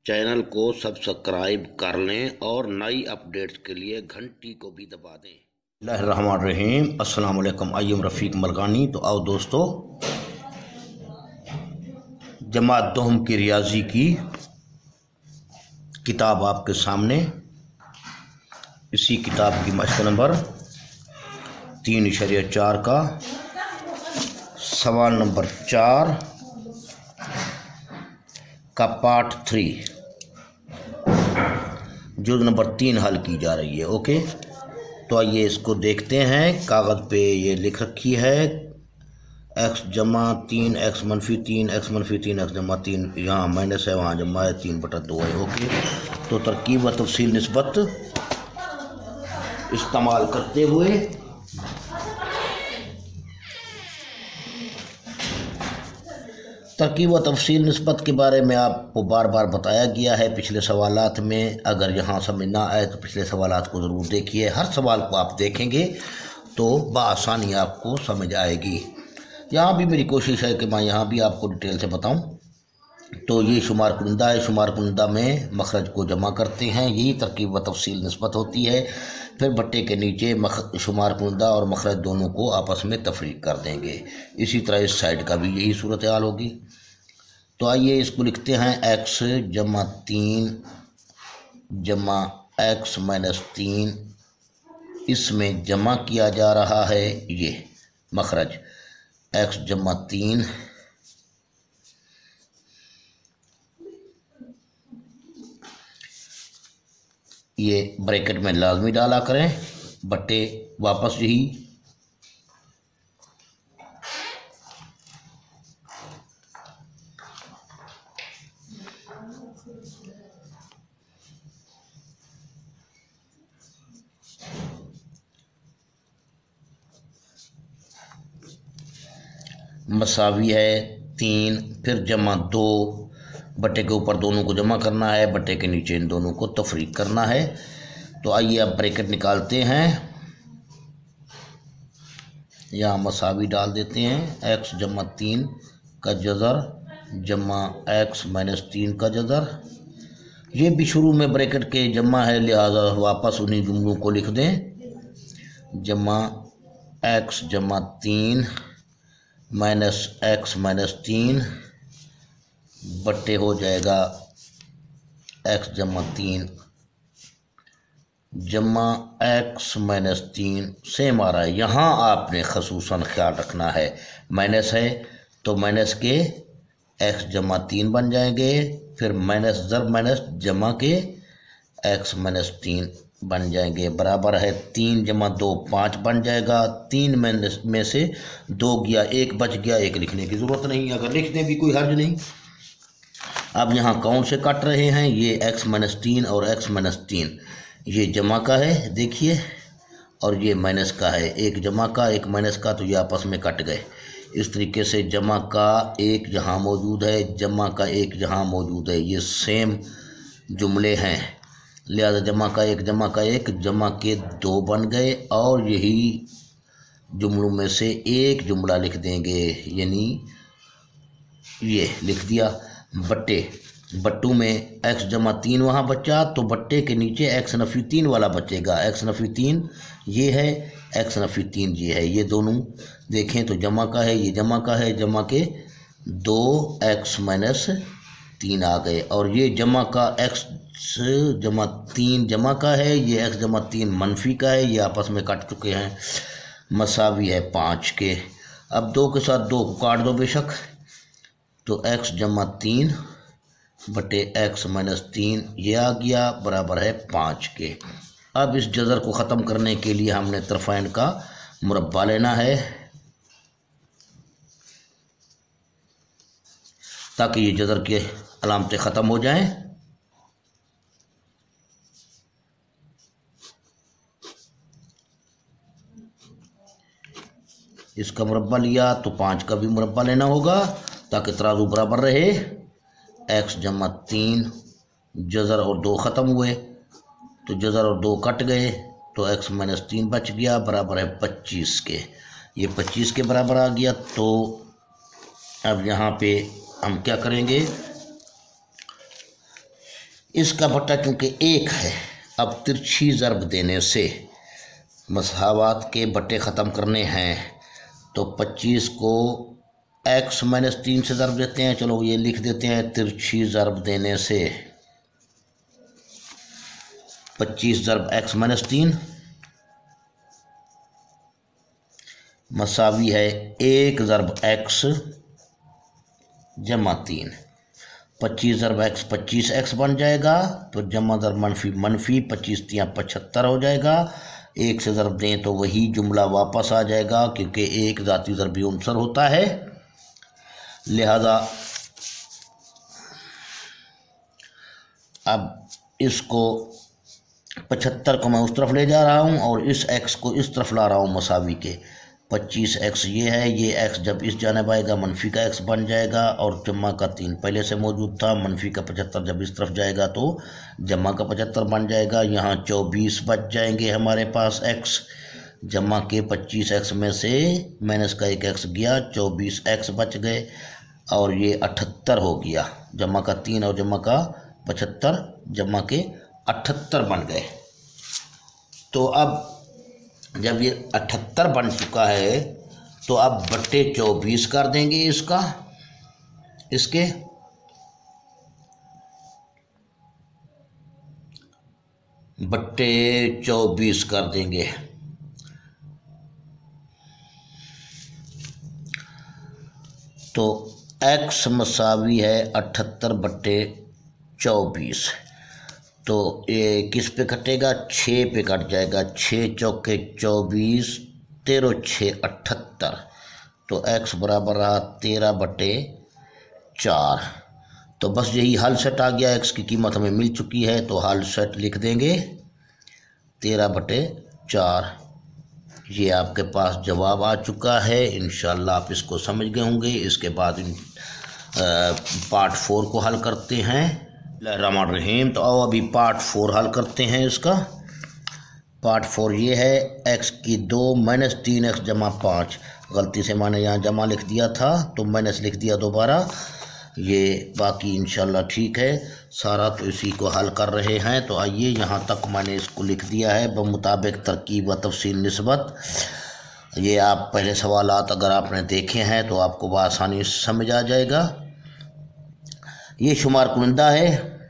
Channel को subscribe कर लें और नई अपडेट्स के लिए घंटी को भी दबा दें। बिस्मिल्लाहिर्रहमानिर्रहीम, अस्सलाम वालेकुम। अय्युम रफ़ीक मलकानी। तो आओ दोस्तों, जमात दोहम की रियाजी की किताब आपके सामने। इसी किताब की मश्क नंबर 3.4 का सवाल नंबर 4 का पार्ट 3 जुज़ नंबर 3 हल की जा रही है। ओके, तो आइए इसको देखते हैं। कागज़ पे ये लिख रखी है x जमा 3 x मनफी 3 x मनफी 3 x जमा 3, यहाँ माइनस है, वहाँ जमा है, 3/2 है। ओके, तो तरकीब व तफसील निस्बत इस्तेमाल करते हुए तरकीब व तफसील निस्बत के बारे में आपको बार बार बताया गया है पिछले सवालात में। अगर यहाँ समझ ना आए तो पिछले सवालात को ज़रूर देखिए। हर सवाल को आप देखेंगे तो बआसानी आपको समझ आएगी। यहाँ भी मेरी कोशिश है कि मैं यहाँ भी आपको डिटेल से बताऊँ। तो ये शुमार कुंदा है, शुमार कुंदा में मखरज को जमा करते हैं, यही तरकीब व तफसील निस्बत होती है। फिर बट्टे के नीचे शुमार कुंदा और मखरज दोनों को आपस में तफरीक कर देंगे। इसी तरह इस साइड का भी यही सूरत हाल होगी। तो आइए इसको लिखते हैं x जमा 3 जमा x माइनस 3। इसमें जमा किया जा रहा है ये मखरज x जमा 3 ये ब्रैकेट में लाजमी डाला करें। बट्टे वापस यही मसावी है 3, फिर जमा 2, बट्टे के ऊपर दोनों को जमा करना है, बट्टे के नीचे इन दोनों को तफरीक करना है। तो आइए अब ब्रैकेट निकालते हैं। यहाँ मसावी डाल देते हैं। x जमा 3 का जज़र जमा x माइनस 3 का जज़र। ये भी शुरू में ब्रैकेट के जमा है, लिहाजा वापस उन्हीं जुमलों को लिख दें। जमा x जमा 3 माइनस x माइनस 3 बट्टे हो जाएगा x जमा 3 जमा x माइनस 3 सेम आ रहा है। यहाँ आपने खसूसन ख्याल रखना है, माइनस है तो माइनस के x जमा 3 बन जाएंगे, फिर माइनस ज़र माइनस जमा के x माइनस 3 बन जाएंगे। बराबर है 3 जमा 2 5 बन जाएगा। 3 में से 2 गया, 1 बच गया, 1 लिखने की ज़रूरत नहीं, अगर लिख दें भी कोई हर्ज नहीं। अब यहाँ कौन से कट रहे हैं, ये x माइनस 3 और x माइनस 3, ये जमा का है देखिए, और ये माइनस का है। एक जमा का एक माइनस का, तो ये आपस में कट गए। इस तरीके से जमा का एक जहाँ मौजूद है, जमा का एक जहाँ मौजूद है, ये सेम जुमले हैं, लिहाजा जमा का एक जमा का एक, जमा के 2 बन गए और यही जुमलों में से एक जुमला लिख देंगे, यानी ये लिख दिया। बट्टू में x जमा 3 वहाँ बचा, तो बट्टे के नीचे x नफ़ी 3 वाला बचेगा। x नफ़ी 3 ये है, x नफ़ी 3 ये है, ये दोनों देखें तो जमा का है, ये जमा का है, जमा के 2x माइनस 3 आ गए। और ये जमा का x जमा 3 जमा का है, ये x जमा 3 मनफी का है, ये आपस में कट चुके हैं, मसावी है 5 के। अब 2 के साथ 2 को काट दो बेशक, तो x जमा 3 बटे x माइनस 3 ये आ गया, बराबर है 5 के। अब इस जज़र को ख़त्म करने के लिए हमने तरफ़ैन का मुरब्बा लेना है, ताकि ये जज़र के अलामतें ख़त्म हो जाएं। इसका मुरब्बा लिया तो 5 का भी मुरब्बा लेना होगा, ताकि तराजू बराबर रहे। x जमा 3 जज़र और 2 ख़त्म हुए, तो जज़र और 2 कट गए, तो x माइनस 3 बच गया, बराबर है 25 के। ये 25 के बराबर आ गया। तो अब यहाँ पे हम क्या करेंगे, इसका बट्टा चूँकि 1 है, अब तिरछी ज़रब देने से मसावात के बट्टे ख़त्म करने हैं तो 25 को x - 3 से ज़रब देते हैं। चलो ये लिख देते हैं, तिरछी ज़रब देने से 25 ज़रब x - 3 मसावी है 1 ज़रब x जमा 3। 25 ज़रब x 25x बन जाएगा, तो जमा ज़रब मनफी मनफी 25 × 75 हो जाएगा। 1 से ज़रब दें तो वही जुमला वापस आ जाएगा, क्योंकि 1 ज़ाती ज़रबी उनसर होता है। लिहाजा अब इसको 75 को मैं उस तरफ ले जा रहा हूँ और इस x को इस तरफ ला रहा हूँ मसावी के। 25x ये है, ये x जब इस जानिब आएगा मनफी का x बन जाएगा, और जमा का 3 पहले से मौजूद था। मनफी का 75 जब इस तरफ जाएगा तो जमा का 75 बन जाएगा। यहाँ 24 बच जाएंगे हमारे पास x। जमा के 25x में से माइनस का 1x गया, 24x बच गए, और ये 78 हो गया। जमा का 3 और जमा का 75 जमा के 78 बन गए। तो अब जब ये 78 बन चुका है तो अब बट्टे 24 कर देंगे इसके बट्टे 24 कर देंगे। तो x मसावी है 78 बट्टे 24। तो ये किस पे कटेगा? 6 पे कट जाएगा। 6 चौके 24, 13 6 78। तो x बराबर रहा 13 बटे 4। तो बस यही हल सेट आ गया। x की कीमत हमें मिल चुकी है, तो हल सेट लिख देंगे 13 बटे 4। ये आपके पास जवाब आ चुका है। इंशाल्लाह आप इसको समझ गए होंगे। इसके बाद पार्ट 4 को हल करते हैं। रहमान रहीम। तो आओ अभी पार्ट 4 हल करते हैं इसका। पार्ट 4 ये है, x की 2 - 3x जमा 5। गलती से मैंने यहाँ जमा लिख दिया था तो माइनस लिख दिया दोबारा। ये बाकी इंशाल्लाह ठीक है सारा। तो इसी को हल कर रहे हैं। तो आइए, यहाँ तक मैंने इसको लिख दिया है बमुताबिक तरकीब व तफसील निस्बत। ये आप पहले सवालात अगर आपने देखे हैं तो आपको बआसानी समझ आ जाएगा। ये शुमार कुनिंदा है,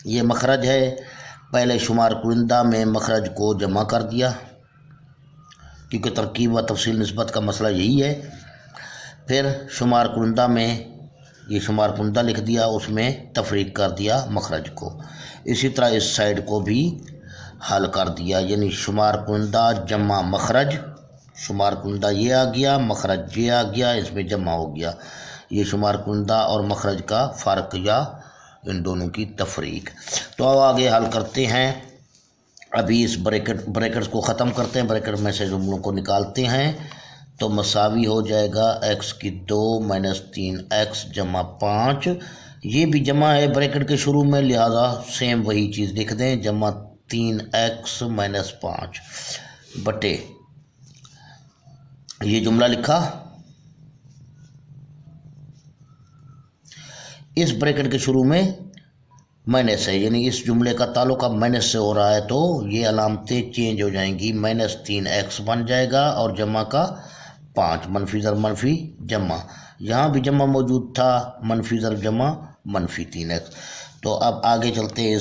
ये मखरज है। पहले शुमार कुनिंदा में मखरज को जमा कर दिया, क्योंकि तरकीब व तफसील निस्बत का मसला यही है। फिर शुमार कुनिंदा में ये शुमार कुनिंदा लिख दिया, उसमें तफरीक कर दिया मखरज को। इसी तरह इस साइड को भी हल कर दिया, यानी शुमार कुनिंदा जमा मखरज। शुमार कुनिंदा ये आ गया, मखरज ये आ गया, इसमें जमा हो गया। ये शुमार कुनिंदा और मखरज का फ़र्क या इन दोनों की तफरीक। तो अब आगे हल करते हैं। अभी इस ब्रैकेट्स को ख़त्म करते हैं, ब्रैकेट में से जुमलों को निकालते हैं। तो मसावी हो जाएगा x की 2 - 3x जमा 5। ये भी जमा है ब्रैकेट के शुरू में, लिहाजा सेम वही चीज़ लिख दें, जमा 3x - 5 बटे ये जुमला लिखा। इस ब्रैकेट के शुरू में माइनस है, यानी इस जुमले का ताल्लुक अब माइनस से हो रहा है, तो ये अलामतें चेंज हो जाएंगी। -3x बन जाएगा और जमा का 5, मनफी ज़र मनफी जमा। यहाँ भी जमा मौजूद था, मनफी ज़र जमा -3x। तो अब आगे चलते हैं।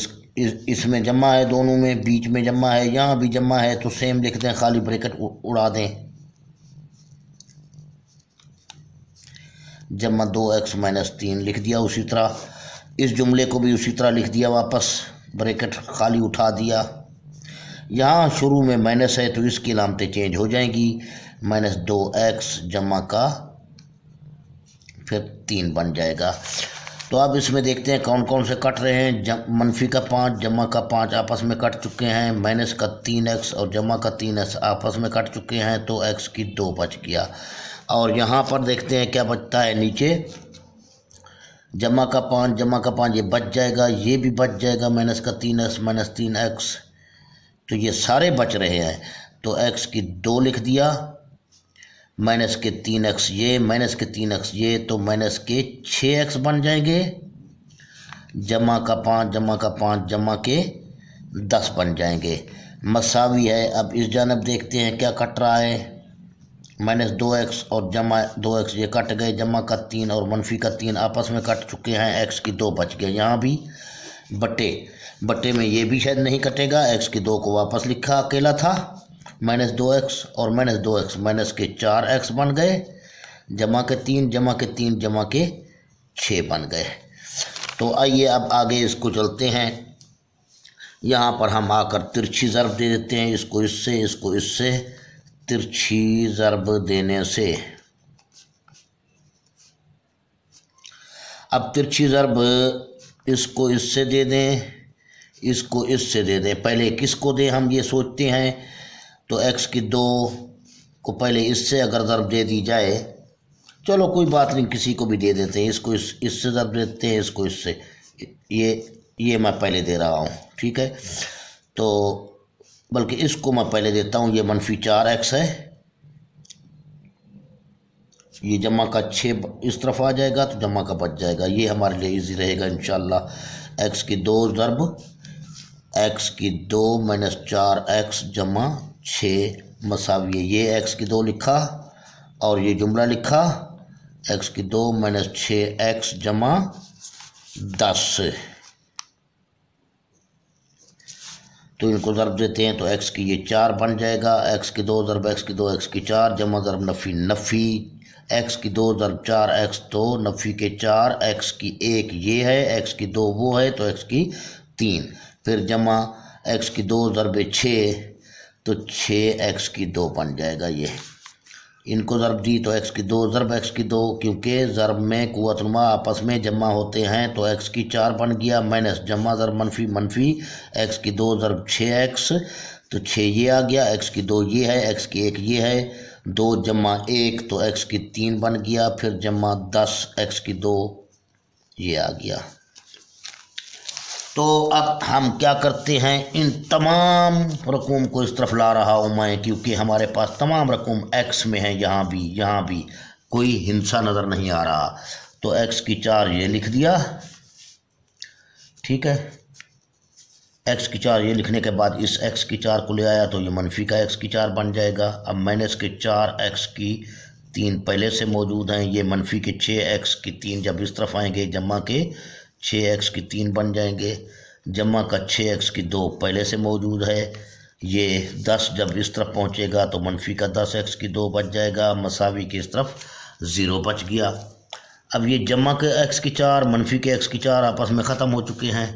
इसमें जमा है, दोनों में बीच में जमा है, यहाँ भी जमा है, तो सेम लिख दें, खाली ब्रैकेट उड़ा दें। जमा 2x - 3 लिख दिया। उसी तरह इस जुमले को भी उसी तरह लिख दिया, वापस ब्रैकेट खाली उठा दिया। यहाँ शुरू में माइनस है तो इसकी अलामतें चेंज हो जाएंगी। -2x जमा का फिर 3 बन जाएगा। तो अब इसमें देखते हैं कौन कौन से कट रहे हैं। मनफी का 5 जमा का 5 आपस में कट चुके हैं। माइनस का 3x और जमा का 3x आपस में कट चुके हैं, तो x की 2 बच गया। और यहाँ पर देखते हैं क्या बचता है नीचे। जमा का 5 ये बच जाएगा, ये भी बच जाएगा। माइनस का 3x - 3x, तो ये सारे बच रहे हैं। तो x की 2 लिख दिया, माइनस के 3x ये, माइनस के 3x ये, तो माइनस के 6x बन जाएंगे। जमा का 5 जमा का 5 जमा के 10 बन जाएंगे। मसावी है। अब इस जानब देखते हैं क्या कट रहा है। -2x और जमा 2x ये कट गए। जमा का 3 और मनफी का 3 आपस में कट चुके हैं। x की 2 बच गए। यहाँ भी बटे में ये भी शायद नहीं कटेगा। x की 2 को वापस लिखा अकेला था। -2x और -2x माइनस के 4x बन गए। जमा के 3 जमा के 3 जमा के 6 बन गए। तो आइए अब आगे इसको चलते हैं। यहाँ पर हम आकर तिरछी ज़रब दे देते हैं। इसको इससे तिरछी ज़रब देने से अब तिरछी ज़रब इसको इससे दे दें, इसको इससे दे दें। पहले किसको दें हम ये सोचते हैं। तो x की 2 को पहले इससे अगर ज़रब दे दी जाए, चलो कोई बात नहीं, किसी को भी दे देते हैं। इसको इससे ज़रब देते हैं, इसको इससे। ये मैं पहले दे रहा हूँ, ठीक है। तो बल्कि इसको मैं पहले देता हूँ। ये -4x है। ये जमा का 6 इस तरफ आ जाएगा तो जमा का बच जाएगा। ये हमारे लिए इजी रहेगा इंशाल्लाह। x की 2 ज़रब x की 2 -4x जमा 6 मसावी। ये x की 2 लिखा और ये जुमला लिखा। x की 2 -6x जमा 10। तो इनको ज़रब देते हैं तो x की ये 4 बन जाएगा। x की 2 ज़रब x की 2 x की 4 जमा ज़रब नफ़ी x की 2 ज़रब 4x तो नफ़ी के 4 x की 1 ये है, x की 2 वो है तो x की 3। फिर जमा x की 2 ज़रब 6 तो 6x की 2 बन जाएगा। ये इनको ज़रब दी तो x की 2 ज़रब x की 2, क्योंकि ज़रब में कुव्वतुलमा आपस में जमा होते हैं तो x की 4 बन गया। माइनस जमा ज़रब मनफी x की 2 ज़रब 6x तो 6 ये आ गया। x की 2 ये है, x की 1 ये है। 2 जमा 1 तो x की 3 बन गया। फिर जमा 10 x की 2 ये आ गया। तो अब हम क्या करते हैं, इन तमाम रकूम को इस तरफ ला रहा हूँ मैं, क्योंकि हमारे पास तमाम रकूम x में है। यहाँ भी कोई हिंसा नज़र नहीं आ रहा। तो x की 4 ये लिख दिया, ठीक है। x की 4 ये लिखने के बाद इस x की 4 को ले आया तो ये मनफी का x की 4 बन जाएगा। अब माइनस के 4 x की 3 पहले से मौजूद हैं। ये मनफी के 6 x की 3 जब इस तरफ आएंगे जमा के 6x की 3 बन जाएंगे। जमा का 6x की 2 पहले से मौजूद है। ये 10 जब इस तरफ पहुंचेगा तो मनफी का 10x की 2 बच जाएगा। मसावी के इस तरफ 0 बच गया। अब ये जमा के x की 4 मनफी के x की 4 आपस में ख़त्म हो चुके हैं।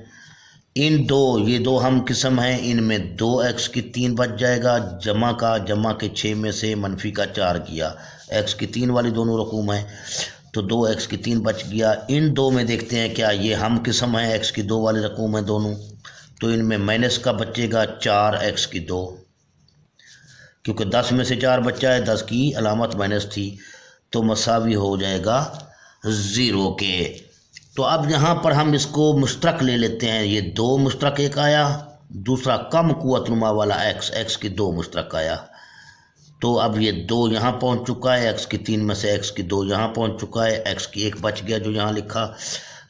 ये दो हम किस्म हैं, इनमें 2x की 3 बच जाएगा। जमा के 6 में से मनफी का 4 किया। x की 3 वाली दोनों रकूम है तो 2x की 3 बच गया। इन दो में देखते हैं क्या ये हम किस्म है, x की 2 वाली रकूम है दोनों। तो इनमें माइनस का बचेगा 4x की 2, क्योंकि 10 में से 4 बच्चा है, 10 की अलामत माइनस थी तो मसावी हो जाएगा 0 के। तो अब यहाँ पर हम इसको मुश्तरक ले लेते हैं। ये 2 मुश्तरक एक आया, दूसरा कम कुव्वतनुमा वाला x की 2 मुश्तरक आया। तो अब ये 2 यहाँ पहुँच चुका है। x की 3 में से x की 2 यहाँ पहुँच चुका है। x की 1 बच गया जो यहाँ लिखा,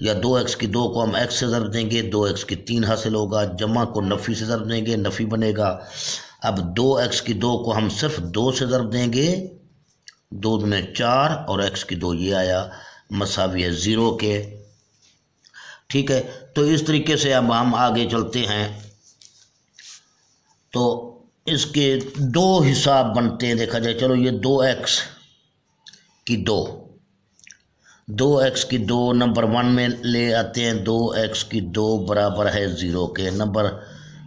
या 2x की 2 को हम x से ज़रब देंगे, 2x की 3 हासिल होगा। जमा को नफ़ी से ज़रब देंगे, नफ़ी बनेगा। अब 2x की 2 को हम सिर्फ 2 से ज़रब देंगे, 2 दूने 4 और x की 2 ये आया, मसावी है 0 के, ठीक है। तो इस तरीके से अब हम आगे चलते हैं। तो इसके 2 हिसाब बनते हैं, देखा जाए। चलो ये 2x की 2 नंबर 1 में ले आते हैं। 2x की 2 बराबर है 0 के। नंबर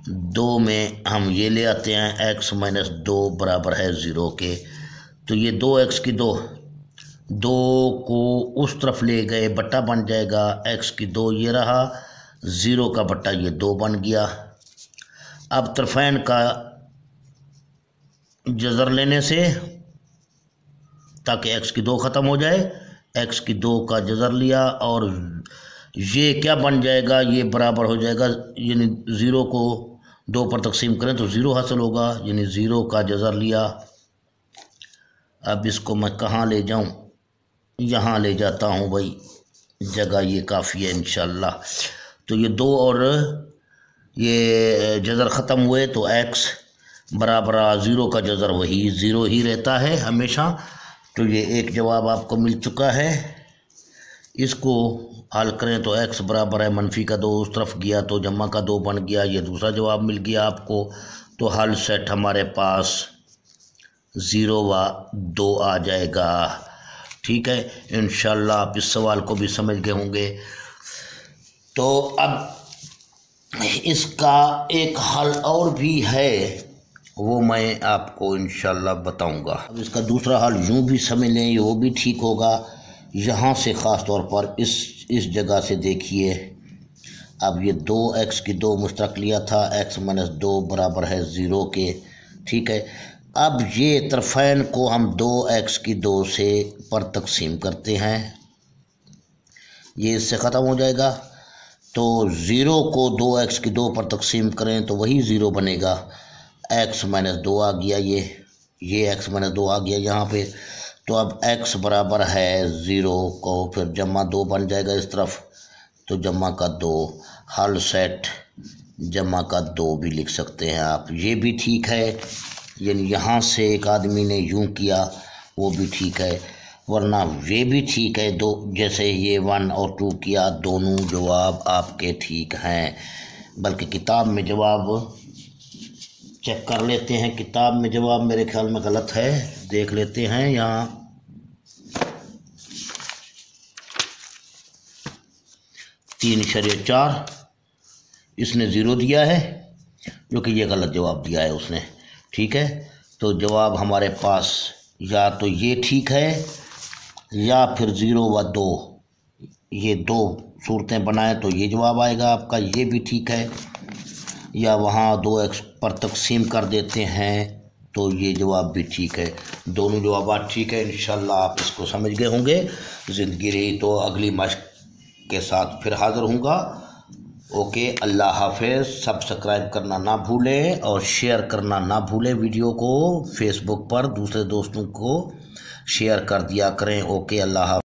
2 में हम ये ले आते हैं x माइनस 2 बराबर है 0 के। तो ये 2x की 2 को उस तरफ ले गए, बट्टा बन जाएगा। x की 2 ये रहा, 0 का बट्टा ये 2 बन गया। अब तरफैन का जज़र लेने से, ताकि x की 2 ख़त्म हो जाए, x की 2 का जज़र लिया और ये क्या बन जाएगा, ये बराबर हो जाएगा, यानी 0 को 2 पर तकसीम करें तो 0 हासिल होगा, यानी 0 का जज़र लिया। अब इसको मैं कहाँ ले जाऊँ, यहाँ ले जाता हूँ भाई, जगह ये काफ़ी है इंशाल्लाह। तो ये 2 और ये जज़र ख़त्म हुए तो x बराबर 0 का जज़र वही 0 ही रहता है हमेशा। तो ये एक जवाब आपको मिल चुका है। इसको हल करें तो x बराबर है -का 2 उस तरफ गया तो जमा का 2 बन गया, ये दूसरा जवाब मिल गया आपको। तो हल सेट हमारे पास 0 व 2 आ जाएगा। ठीक है, इंशाल्लाह आप इस सवाल को भी समझ गए होंगे। तो अब इसका एक हल और भी है, वो मैं आपको इंशाल्लाह बताऊंगा। अब इसका दूसरा हल यूँ भी समझ लें, वो भी ठीक होगा। यहाँ से ख़ास तौर पर इस जगह से देखिए, अब ये 2x की 2 मुश्तरक लिया था, x - 2 बराबर है 0 के। ठीक है, अब ये तरफ़ैन को हम 2x की 2 से पर तकसीम करते हैं, ये इससे ख़त्म हो जाएगा। तो 0 को 2x की 2 पर तकसीम करें तो वही 0 बनेगा। x - 2 आ गया, ये x - 2 आ गया यहाँ पे। तो अब x बराबर है 0 को फिर जमा 2 बन जाएगा इस तरफ, तो जमा का 2। हल सेट जमा का 2 भी लिख सकते हैं आप, ये भी ठीक है। यानी यहाँ से एक आदमी ने यूँ किया, वो भी ठीक है, वरना ये भी ठीक है। दो जैसे ये 1 और 2 किया, दोनों जवाब आपके ठीक हैं। बल्कि किताब में जवाब चेक कर लेते हैं, किताब में जवाब मेरे ख्याल में गलत है, देख लेते हैं। यहाँ 3.4 इसने 0 दिया है, जो कि ये गलत जवाब दिया है उसने। ठीक है, तो जवाब हमारे पास या तो ये ठीक है या फिर 0 व 2, ये 2 सूरतें बनाएं तो ये जवाब आएगा आपका, ये भी ठीक है। या वहाँ 2x पर तकसीम कर देते हैं तो ये जवाब भी ठीक है। दोनों जवाब ठीक है। इंशाल्लाह आप इसको समझ गए होंगे। ज़िंदगी रही तो अगली मश्क के साथ फिर हाज़िर होऊंगा। ओके, अल्लाह हाफ़िज़। सब्सक्राइब करना ना भूलें और शेयर करना ना भूलें। वीडियो को फेसबुक पर दूसरे दोस्तों को शेयर कर दिया करें। ओके, अल्लाह हाफ़िज़।